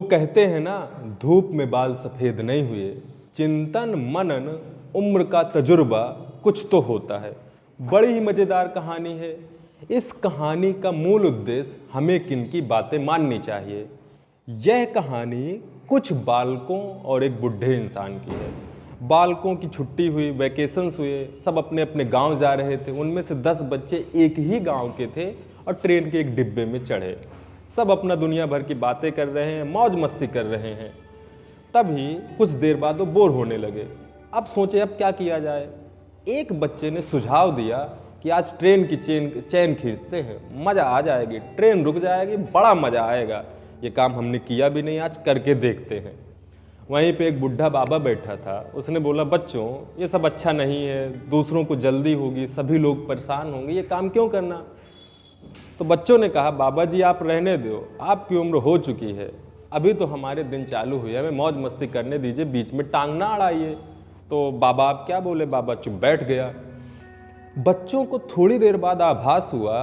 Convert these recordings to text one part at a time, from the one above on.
वो कहते हैं ना, धूप में बाल सफ़ेद नहीं हुए, चिंतन मनन उम्र का तजुर्बा कुछ तो होता है। बड़ी ही मज़ेदार कहानी है। इस कहानी का मूल उद्देश्य हमें किन की बातें माननी चाहिए। यह कहानी कुछ बालकों और एक बूढ़े इंसान की है। बालकों की छुट्टी हुई, वैकेशंस हुए, सब अपने अपने गांव जा रहे थे। उनमें से 10 बच्चे एक ही गांव के थे और ट्रेन के एक डिब्बे में चढ़े। सब अपना दुनिया भर की बातें कर रहे हैं, मौज मस्ती कर रहे हैं। तभी कुछ देर बाद वो बोर होने लगे। अब सोचे अब क्या किया जाए। एक बच्चे ने सुझाव दिया कि आज ट्रेन की चैन खींचते हैं, मज़ा आ जाएगी, ट्रेन रुक जाएगी, बड़ा मज़ा आएगा। ये काम हमने किया भी नहीं, आज करके देखते हैं। वहीं पे एक बुढ़ा बाबा बैठा था। उसने बोला, बच्चों ये सब अच्छा नहीं है, दूसरों को जल्दी होगी, सभी लोग परेशान होंगे, ये काम क्यों करना। तो बच्चों ने कहा, बाबा जी आप रहने दो, आपकी उम्र हो चुकी है, अभी तो हमारे दिन चालू हुए, हमें मौज मस्ती करने दीजिए, बीच में टांग ना अड़ाइए। तो बाबा आप क्या बोले। बाबा चुप बैठ गया। बच्चों को थोड़ी देर बाद आभास हुआ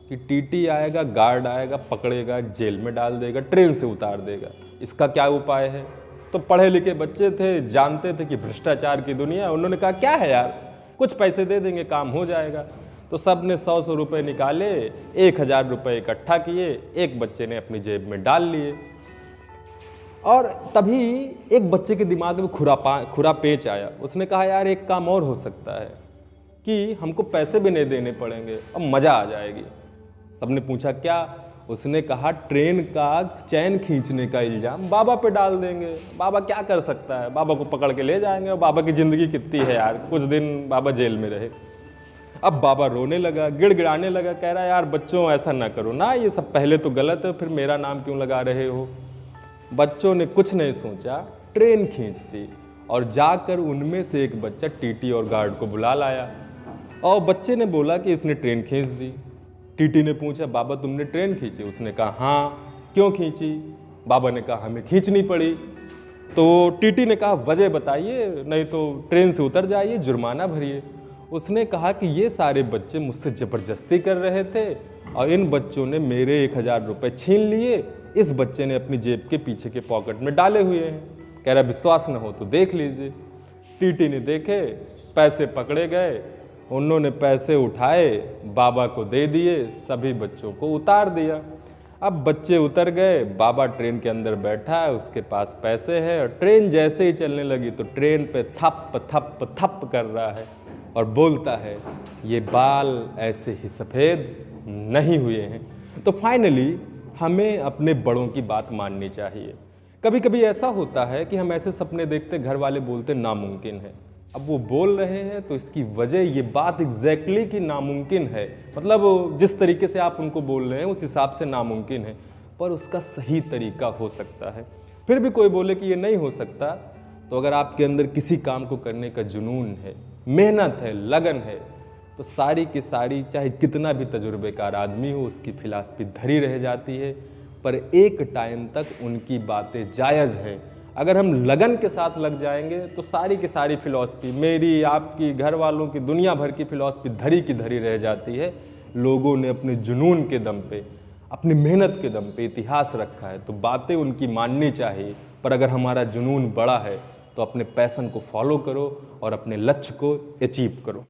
कि टीटी आएगा, गार्ड आएगा, पकड़ेगा, जेल में डाल देगा, ट्रेन से उतार देगा। इसका क्या उपाय है। तो पढ़े लिखे बच्चे थे, जानते थे कि भ्रष्टाचार की दुनिया। उन्होंने कहा क्या है यार, कुछ पैसे दे देंगे, काम हो जाएगा। तो सब ने 100 रुपये निकाले, 1000 रुपये इकट्ठा किए, एक बच्चे ने अपनी जेब में डाल लिए। और तभी एक बच्चे के दिमाग में खुरा पेच आया। उसने कहा यार एक काम और हो सकता है कि हमको पैसे भी नहीं देने पड़ेंगे और मज़ा आ जाएगी। सबने पूछा क्या। उसने कहा ट्रेन का चैन खींचने का इल्ज़ाम बाबा पे डाल देंगे। बाबा क्या कर सकता है, बाबा को पकड़ के ले जाएंगे। और बाबा की ज़िंदगी कितनी है यार, कुछ दिन बाबा जेल में रहे। अब बाबा रोने लगा, गिड़गिड़ाने लगा, कह रहा यार बच्चों ऐसा ना करो ना, ये सब पहले तो गलत है, फिर मेरा नाम क्यों लगा रहे हो। बच्चों ने कुछ नहीं सोचा, ट्रेन खींच दी और जाकर उनमें से एक बच्चा टीटी और गार्ड को बुला लाया। और बच्चे ने बोला कि इसने ट्रेन खींच दी। टीटी ने पूछा, बाबा तुमने ट्रेन खींची। उसने कहा हाँ, क्यों खींची। बाबा ने कहा हमें खींचनी पड़ी। तो टीटी ने कहा वजह बताइए, नहीं तो ट्रेन से उतर जाइए, जुर्माना भरिए। उसने कहा कि ये सारे बच्चे मुझसे ज़बरदस्ती कर रहे थे और इन बच्चों ने मेरे 1000 रुपये छीन लिए। इस बच्चे ने अपनी जेब के पीछे के पॉकेट में डाले हुए हैं। कह रहा विश्वास न हो तो देख लीजिए। टीटी ने देखे, पैसे पकड़े गए, उन्होंने पैसे उठाए, बाबा को दे दिए, सभी बच्चों को उतार दिया। अब बच्चे उतर गए, बाबा ट्रेन के अंदर बैठा है, उसके पास पैसे है। और ट्रेन जैसे ही चलने लगी तो ट्रेन पे थप थप थप कर रहा है और बोलता है ये बाल ऐसे ही सफ़ेद नहीं हुए हैं। तो फाइनली हमें अपने बड़ों की बात माननी चाहिए। कभी कभी ऐसा होता है कि हम ऐसे सपने देखते, घर वाले बोलते नामुमकिन है। अब वो बोल रहे हैं तो इसकी वजह ये बात एग्जैक्टली कि नामुमकिन है, मतलब जिस तरीके से आप उनको बोल रहे हैं उस हिसाब से नामुमकिन है, पर उसका सही तरीका हो सकता है। फिर भी कोई बोले कि ये नहीं हो सकता, तो अगर आपके अंदर किसी काम को करने का जुनून है, मेहनत है, लगन है, तो सारी की सारी चाहे कितना भी तजुर्बेकार आदमी हो उसकी फिलॉसफी धरी रह जाती है। पर एक टाइम तक उनकी बातें जायज़ हैं। अगर हम लगन के साथ लग जाएंगे तो सारी की सारी फिलॉसफी, मेरी, आपकी, घर वालों की, दुनिया भर की फिलॉसफी धरी की धरी रह जाती है। लोगों ने अपने जुनून के दम पे, अपनी मेहनत के दम पे इतिहास रखा है, तो बातें उनकी माननी चाहिए। पर अगर हमारा जुनून बड़ा है तो अपने पैशन को फॉलो करो और अपने लक्ष्य को अचीव करो।